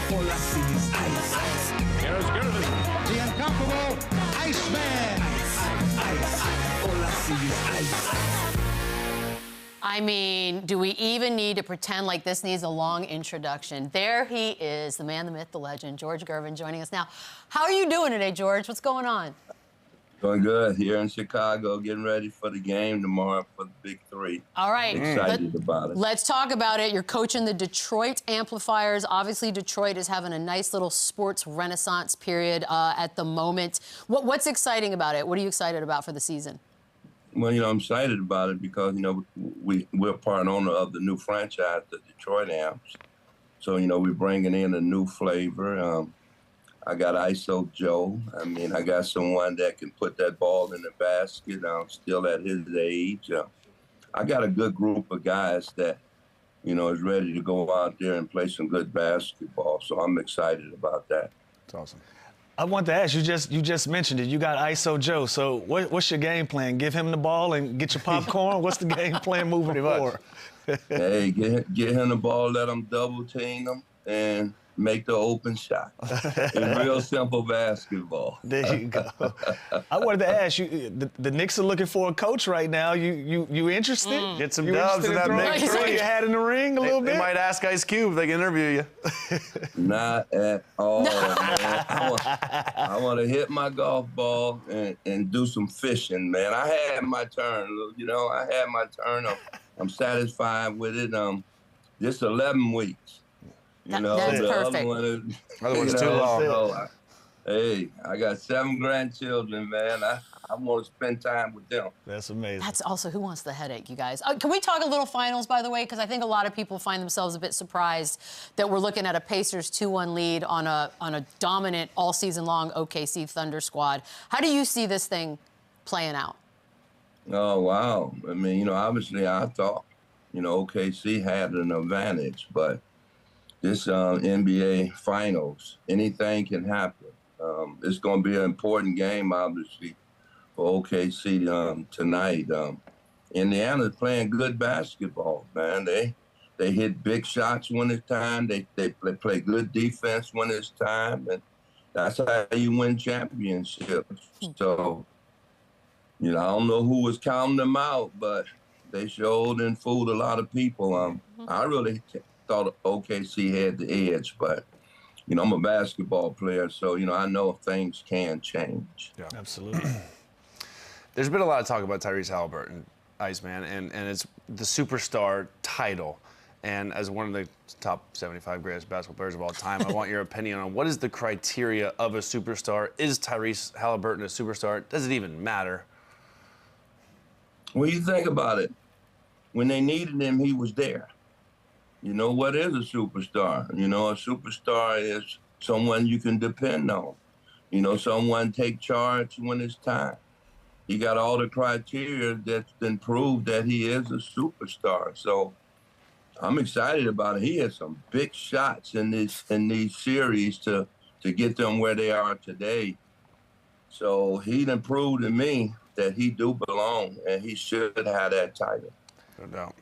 All I see is ice. Ice. Here's Gervin. The incomparable Iceman. Ice. All I see is ice. I mean, do we even need to pretend like this needs a long introduction? There he is, the man, the myth, the legend, George Gervin, joining us now. How are you doing today, George? What's going on? Doing good here in Chicago, getting ready for the game tomorrow for the Big Three. All right. Excited about it. Let's talk about it. You're coaching the Detroit Amplifiers. Obviously, Detroit is having a nice little sports renaissance period at the moment. What's exciting about it? What are you excited about for the season? Well, I'm excited about it because, we're part owner of the new franchise, the Detroit Amps. So, we're bringing in a new flavor. I got ISO Joe. I mean, I got someone that can put that ball in the basket. I'm still at his age. I got a good group of guys that, is ready to go out there and play some good basketball. So I'm excited about that. That's awesome. I want to ask, you just mentioned it. You got ISO Joe. So what's your game plan? Give him the ball and get your popcorn? What's the game plan moving forward? Hey, get him the ball, let him double team him, and make the open shot. It's real simple basketball. There you go. I wanted to ask you, the Knicks are looking for a coach right now. You interested? Get some dubs in that Knicks. Throw your hat in the ring a little bit? They might ask Ice Cube if they can interview you. Not at all, man. I want to hit my golf ball and do some fishing, man. I had my turn, I had my turn. I'm satisfied with it. Just 11 weeks. That's the perfect. Other one's too long. So hey, I got 7 grandchildren, man. I want to spend time with them. That's amazing. That's also who wants the headache, you guys. Can we talk a little finals, by the way? Because I think a lot of people find themselves a bit surprised that we're looking at a Pacers 2-1 lead on a dominant all season long OKC Thunder squad. How do you see this thing playing out? Oh, wow. I mean, obviously I thought, OKC had an advantage, but this NBA Finals, anything can happen. It's going to be an important game, obviously, for OKC tonight. Indiana's playing good basketball, man. They hit big shots when it's time. They play good defense when it's time, and that's how you win championships. So, I don't know who was counting them out, but they showed and fooled a lot of people. I really thought OKC had the edge, but, I'm a basketball player, so, I know things can change. Yeah, absolutely. There's been a lot of talk about Tyrese Halliburton, Iceman, and it's the superstar title. And as one of the top 75 greatest basketball players of all time, I want your opinion on what is the criteria of a superstar? Is Tyrese Halliburton a superstar? Does it even matter? When you think about it, when they needed him, he was there. What is a superstar? A superstar is someone you can depend on. Someone take charge when it's time. He got all the criteria that's been proved that he is a superstar. So I'm excited about it. He had some big shots in these series to get them where they are today. So he done proved to me that he do belong, and he should have that title. No doubt.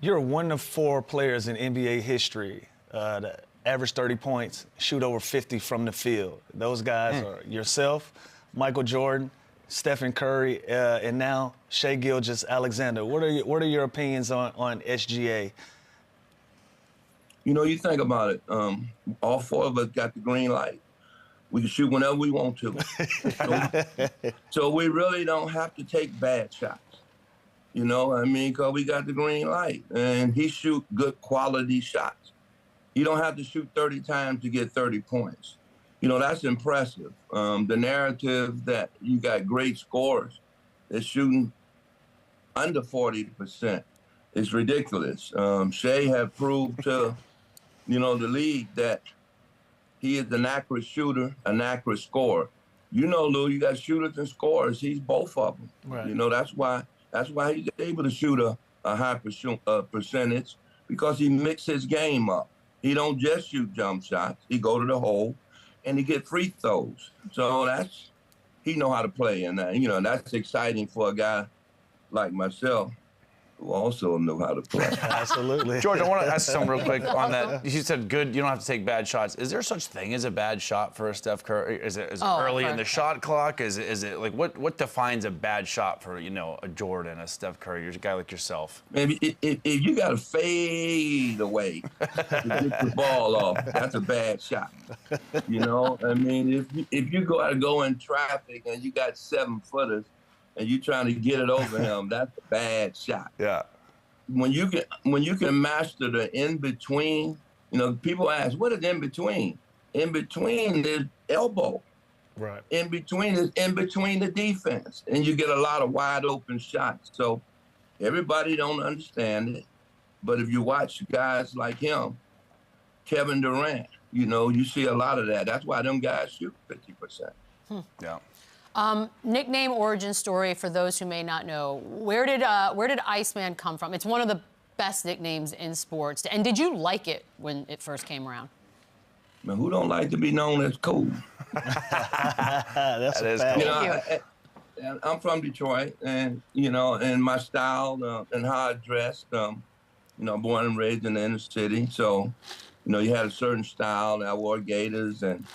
You're one of 4 players in NBA history that average 30 points, shoot over 50 from the field. Those guys are yourself, Michael Jordan, Stephen Curry, and now SHAI Gilgeous-Alexander. What are your opinions on SGA? You think about it. All 4 of us got the green light. We can shoot whenever we want to. So we really don't have to take bad shots. Because we got the green light. And he shoot good quality shots. You don't have to shoot 30 times to get 30 points. That's impressive. The narrative that you got great scorers that's shooting under 40% is ridiculous. SHAI have proved to, the league that he is an accurate shooter, an accurate scorer. Lou, you got shooters and scorers. He's both of them. Right. That's why he's able to shoot a high percentage, because he mixes his game up. He don't just shoot jump shots. He go to the hole, and he get free throws. So he know how to play, and that's exciting for a guy like myself who also know how to play. Absolutely. George, I want to ask something real quick on that. You said good, you don't have to take bad shots. Is there such thing as a bad shot for a Steph Curry? Is it early in the shot clock? Is it like what defines a bad shot for, you know, a Jordan, a Steph Curry, a guy like yourself? Maybe if you got to fade away to get the ball off, that's a bad shot. You know, I mean, if you got to go in traffic and you got 7-footers and you're trying to get it over him, that's a bad shot. Yeah. When you can master the in between, you know, people ask, what is in between? In between is elbow. Right. In between is in between the defense, and you get a lot of wide open shots. So everybody don't understand it, but if you watch guys like him, Kevin Durant, you know, you see a lot of that. That's why them guys shoot 50%. Yeah. Nickname origin story for those who may not know. Where did ICEMAN come from? It's one of the best nicknames in sports. And did you like it when it first came around? Man, who don't like to be known as cool? That's a fact. You know, I'm from Detroit, and you know, and my style and how I dressed, you know, born and raised in the inner city, so you know, you had a certain style. And I wore gaiters and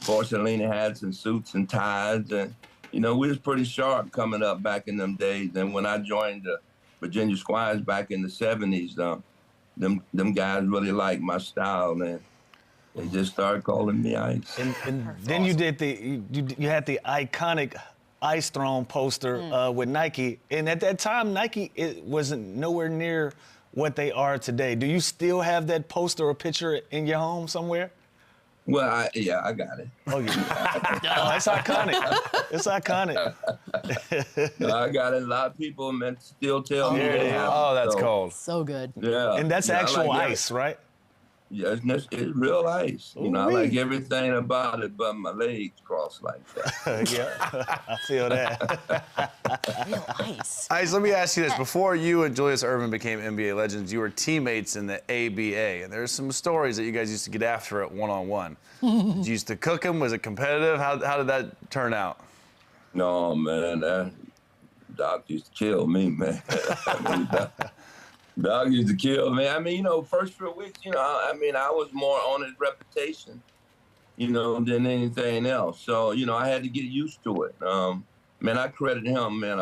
Borsellino hats and suits and ties, and you know, we was pretty sharp coming up back in them days. And when I joined the Virginia Squires back in the '70s, them guys really liked my style, and they just started calling me Ice. And then you did you had the iconic Ice Throne poster with Nike, and at that time Nike wasn't nowhere near what they are today. Do you still have that poster or picture in your home somewhere? Well, yeah, I got it. Oh, yeah. Oh, it's iconic. It's iconic. No, I got it. A lot of people still tell me. Oh, that's cold. So good. Yeah. And that's actual like ice, right? Yeah, it's real ice. You know, I like everything about it, but my legs crossed like that. Yeah, I feel that. Real ice. Ice, let me ask you this. Before you and Julius Irving became NBA legends, you were teammates in the ABA. And there's some stories that you guys used to get after it one-on-one. Did you used to cook them? Was it competitive? How did that turn out? No, man. Doc used to kill me, man. I mean, Doc used to kill me. I mean, you know, first few weeks, you know, I mean, I was more on his reputation, you know, than anything else. So, you know, I had to get used to it. Man, I credit him, man,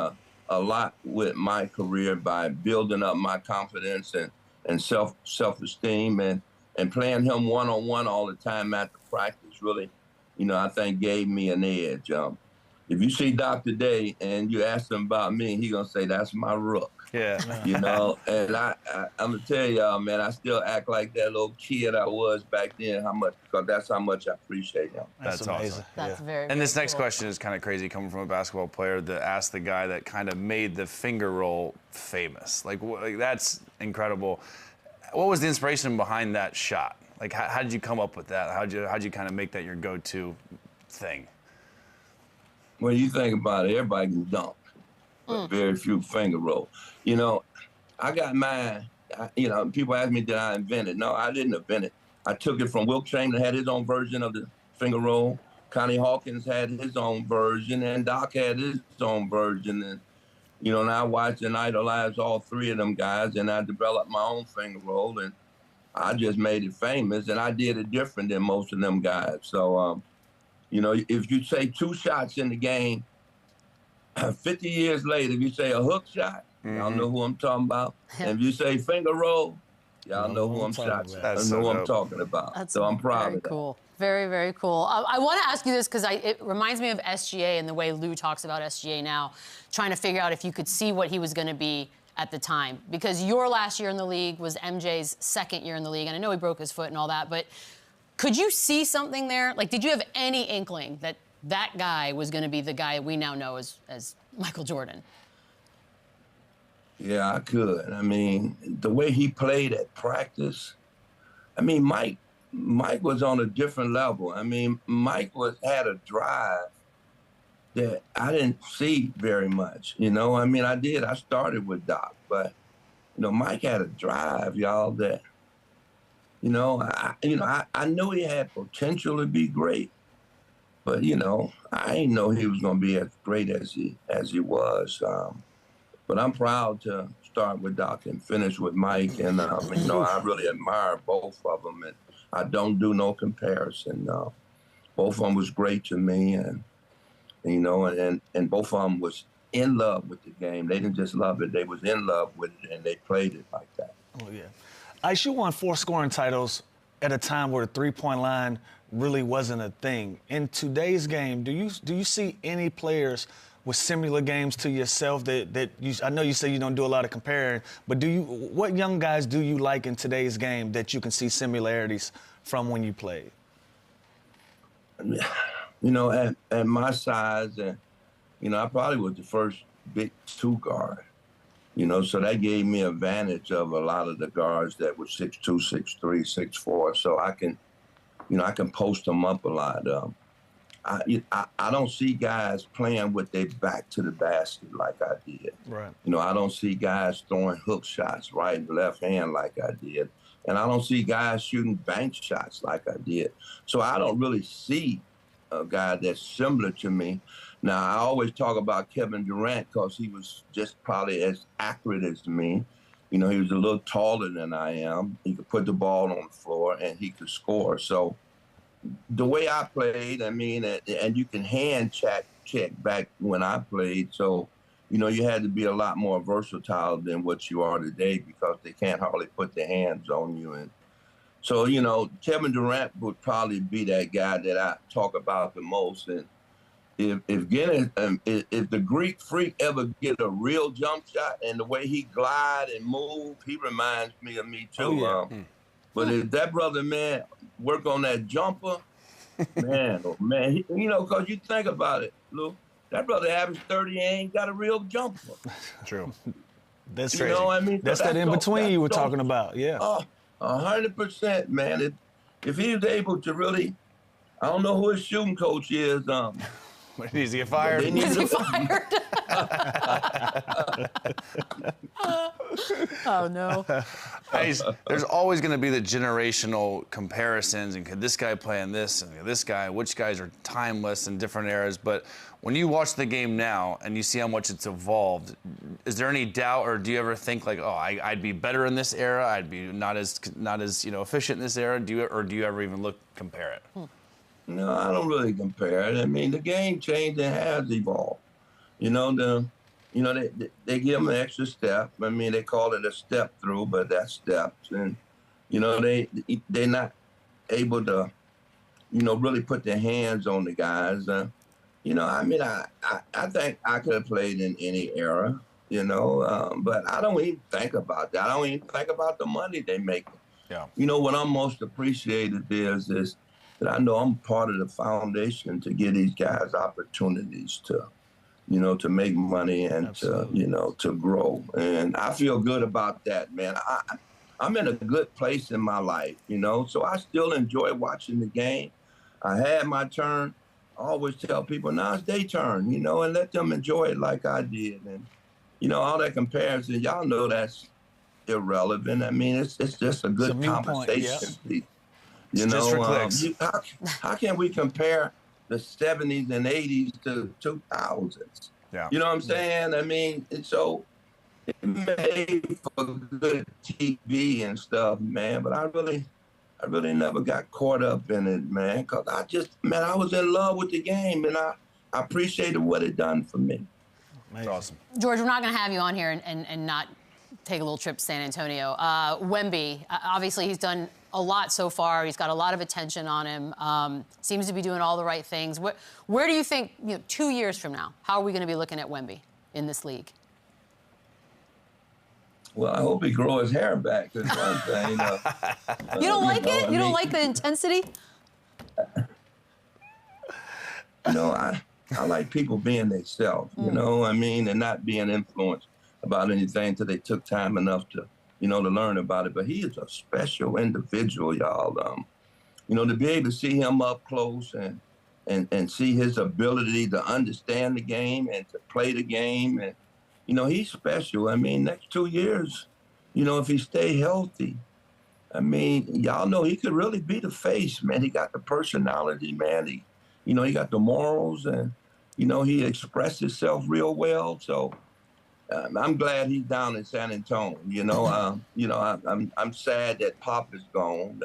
a lot with my career by building up my confidence and self-esteem and playing him one-on-one all the time after practice really, you know, I think gave me an edge. If you see Doc today and you ask him about me, he gonna say, that's my rook. Yeah. You know, and I'm gonna tell y'all, man, I still act like that little kid I was back then. Because that's how much I appreciate him. That's amazing. awesome. That's very, And this very next cool. question is kind of crazy, coming from a basketball player that asked the guy that kind of made the finger roll famous. Like that's incredible. What was the inspiration behind that shot? Like, how did you come up with that? How'd you kind of make that your go-to thing? When you think about it, everybody can dunk, but very few finger roll. You know, I got mine. You know, people ask me, did I invent it? No, I didn't invent it. I took it from Wilt Chamberlain, had his own version of the finger roll. Connie Hawkins had his own version, and Doc had his own version. And, you know, and I watched and idolized all three of them guys, and I developed my own finger roll, and I just made it famous, and I did it different than most of them guys. So, you know, if you say 2 shots in the game, 50 years later, if you say a hook shot, y'all know who I'm talking about. And if you say finger roll, y'all know who I'm talking about. That's so I'm proud of that. Very cool. Very, very cool. I want to ask you this because it reminds me of SGA and the way Lou talks about SGA now, trying to figure out if you could see what he was going to be at the time. Because your last year in the league was MJ's second year in the league, and I know he broke his foot and all that, but could you see something there? Like, did you have any inkling that that guy was going to be the guy we now know as Michael Jordan? Yeah, I could. I mean, the way he played at practice, I mean, Mike was on a different level. I mean, Mike had a drive that I didn't see very much. You know, I mean, I started with Doc, but, you know, Mike had a drive, y'all, that, you know, I knew he had potential to be great, but, you know, I didn't know he was going to be as great as he was. But I'm proud to start with Doc and finish with Mike. And, you know, I really admire both of them. And I don't do no comparison. Both of them was great to me. And you know, and both of them was in love with the game. They didn't just love it. They was in love with it, and they played it like that. Oh, yeah. Ice, you won 4 scoring titles at a time where the three-point line really wasn't a thing. In today's game, do you see any players with similar games to yourself that you, I know you say you don't do a lot of comparing, but what young guys do you like in today's game that you can see similarities from when you played? You know, at my size, and, you know, I probably was the first big 2 guard, you know, so that gave me advantage of a lot of the guards that were 6'2", 6'3", 6'4", so I can, you know, I can post them up a lot. I don't see guys playing with their back to the basket like I did. Right. You know, I don't see guys throwing hook shots right and left hand like I did. And I don't see guys shooting bank shots like I did. So I don't really see a guy that's similar to me. Now, I always talk about Kevin Durant because he was just probably as accurate as me. You know, he was a little taller than I am. He could put the ball on the floor, and he could score. So the way I played, I mean, and you can hand check back when I played. So, you know, you had to be a lot more versatile than what you are today because they can't hardly put their hands on you. And so, you know, Kevin Durant would probably be that guy that I talk about the most. And if the Greek Freak ever get a real jump shot and the way he glide and move, he reminds me of me too. Oh, yeah. But if that brother, man, work on that jumper, man, oh man, you know, because you think about it, Lou, that brother averaged 30 and ain't got a real jumper. True. That's You crazy. know what I mean? That's So that in between so- you were so- talking about, yeah. Oh, 100%, man. If he was able to really, I don't know who his shooting coach is. Needs to get fired. They need Is he to, fired? Oh, no. There's always going to be the generational comparisons, and could this guy play in this, and this guy, which guys are timeless in different eras. But when you watch the game now and you see how much it's evolved, is there any doubt, or do you ever think like, oh, I'd be better in this era, I'd be not as you know, efficient in this era? Do you ever even compare it? No, I don't really compare it. I mean, the game changed and has evolved. You know, they give them an extra step. I mean, they call it a step through, but that's steps. And, you know, they're not able to, you know, really put their hands on the guys. You know, I mean, I think I could have played in any era, you know, but I don't even think about that. I don't even think about the money they make. Yeah. You know, what I'm most appreciated is that I know I'm part of the foundation to give these guys opportunities to, you know, to make money and to, you know, to grow. And I feel good about that, man. I'm in a good place in my life, you know, so I still enjoy watching the game. I had my turn. I always tell people, now it's their turn, you know, and let them enjoy it like I did. And, you know, all that comparison, y'all know that's irrelevant. I mean, it's just a good conversation. Point, You know, just for clicks. How can we compare the 70s and 80s to 2000s? Yeah. You know what I'm saying? I mean, so it made for good TV and stuff, man. But I really never got caught up in it, man. Because I was in love with the game, and I appreciated what it done for me. That's awesome. George, we're not going to have you on here and not take a little trip to San Antonio. Wemby, obviously he's done a lot so far. He's got a lot of attention on him. Seems to be doing all the right things. Where do you think, 2 years from now, how are we going to be looking at Wemby in this league? Well, I hope he grow his hair back. That's one thing. You don't like it? You don't like the intensity? You know, I like people being themselves, you know, I mean, and not being influenced about anything until they took time enough to, you know, to learn about it. But he is a special individual, y'all. You know, to be able to see him up close and see his ability to understand the game and to play the game. And, you know, he's special. I mean, next 2 years, you know, if he stay healthy, I mean, y'all know he could really be the face, man. He got the personality, man. He got the morals, and, you know, he expressed himself real well. So, I'm glad he's down in San Antonio. I'm sad that Pop is gone,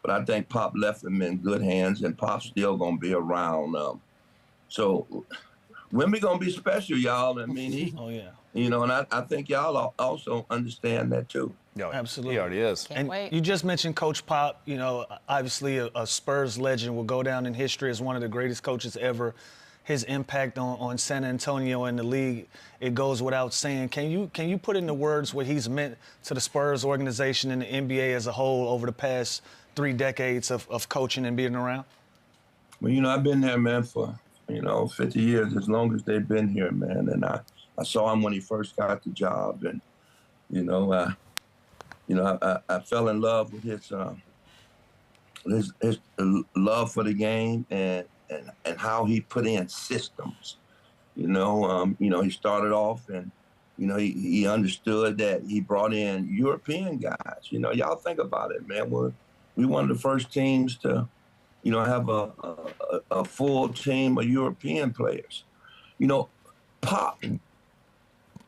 but I think Pop left him in good hands, and Pop's still gonna be around. So Wemby gonna be special, y'all. I mean, oh yeah. And I think y'all also understand that too. Yeah, absolutely. He already is. Can't wait. You just mentioned Coach Pop. Obviously a Spurs legend, will go down in history as one of the greatest coaches ever. His impact on San Antonio and the league, it goes without saying. Can you put into words what he's meant to the Spurs organization and the NBA as a whole over the past 3 decades of coaching and being around? Well, I've been there, man, for 50 years, as long as they've been here, man. And I saw him when he first got the job, and I fell in love with his love for the game and how he put in systems. He started off, and he understood that he brought in European guys. Y'all think about it, man. We one of the first teams to have a full team of European players.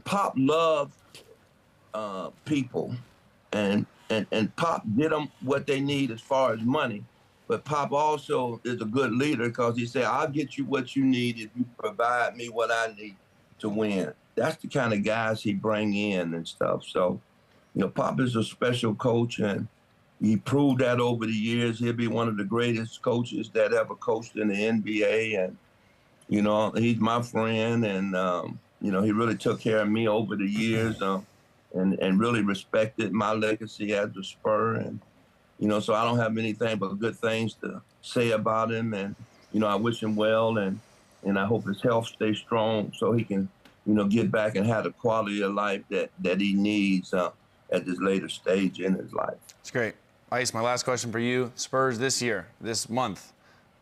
Pop loved people, and Pop did them what they need as far as money. But Pop also is a good leader, because he said, I'll get you what you need if you provide me what I need to win. That's the kind of guys he bring in and stuff. So, Pop is a special coach, and he proved that over the years. He'll be one of the greatest coaches that ever coached in the NBA. And, he's my friend, and, he really took care of me over the years and really respected my legacy as a Spur. And, so I don't have anything but good things to say about him. And, I wish him well, and I hope his health stays strong so he can, get back and have the quality of life that he needs at this later stage in his life. It's great. Ice, my last question for you. Spurs this month,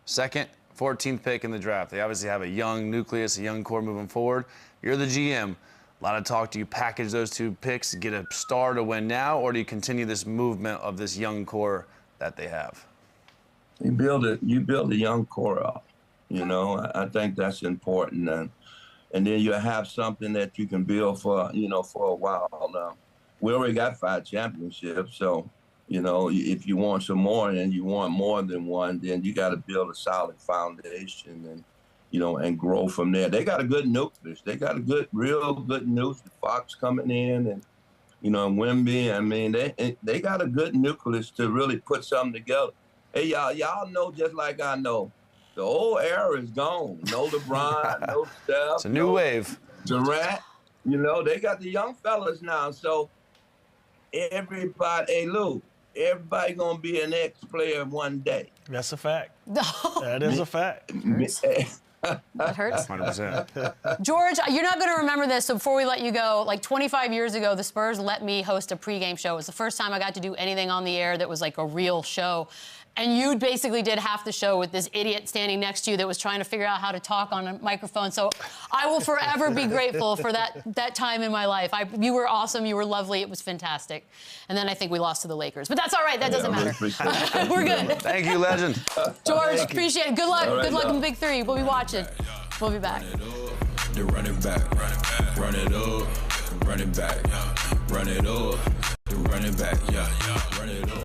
2nd, 14th pick in the draft. They obviously have a young nucleus, a young core moving forward. You're the GM. A lot of talk. Do you package those 2 picks to get a star to win now, or do you continue this movement of this young core that they have? You build a young core up. I think that's important, and then you have something that you can build for a while. Now, we already got 5 championships, so if you want some more and you want more than one, then you got to build a solid foundation and and grow from there. They got a good nucleus. They got a real good nucleus. Fox coming in, and and Wemby. I mean, they got a good nucleus to really put something together. Hey, y'all know, just like I know, the old era is gone. No LeBron, no Steph. It's a new wave. Durant. They got the young fellas now. So everybody, hey Lou, everybody gonna be an ex-player one day. That's a fact. That is a fact. That hurts. 100%. George, you're not going to remember this, so before we let you go, like 25 years ago, the Spurs let me host a pregame show. It was the first time I got to do anything on the air that was like a real show. And you basically did half the show with this idiot standing next to you that was trying to figure out how to talk on a microphone. So I will forever be grateful for that time in my life. You were awesome. You were lovely. It was fantastic. And then I think we lost to the Lakers. But that's all right. That doesn't matter. We're good. Thank you, legend. George, appreciate it. Good luck. Right, Good luck in the Big 3. We'll be watching. We'll be back. The running back, run it up, run it back, run it up, the running back, run it up.